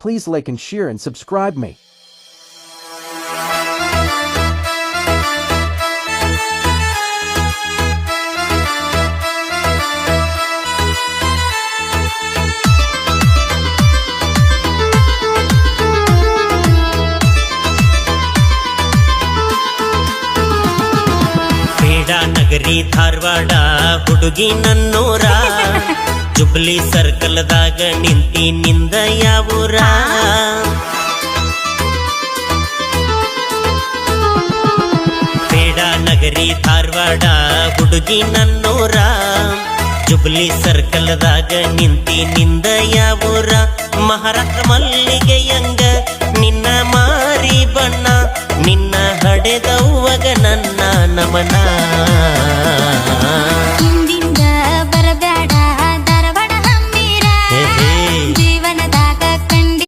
Please like and share and subscribe me. ನಗರಿ ಧಾರವಾಡ ಹುಡುಗಿ ನನ್ನೂರ jubilee ಸರ್ಕಲ್ದಾಗ ನಿಂತಿ ನಿಂದ ಯಾವೂರ ಬೇಡ ನಗರಿ ಧಾರವಾಡ ಹುಡುಗಿ ನನ್ನೂರ ಜುಬ್ಲಿ ಸರ್ಕಲ್ದಾಗ ನಿಂತಿ ನಿಂದ ಯಾವೂರ ಮಹಾರಾಷ್ಟ್ರ ಮಲ್ಲಿಗೆಯಂಗ ನಿನ್ನ ಮಾರಿ ಬಣ್ಣ ನಿನ್ನ ಹಡೆದವ್ವಗ ನನ್ನ ನಮನ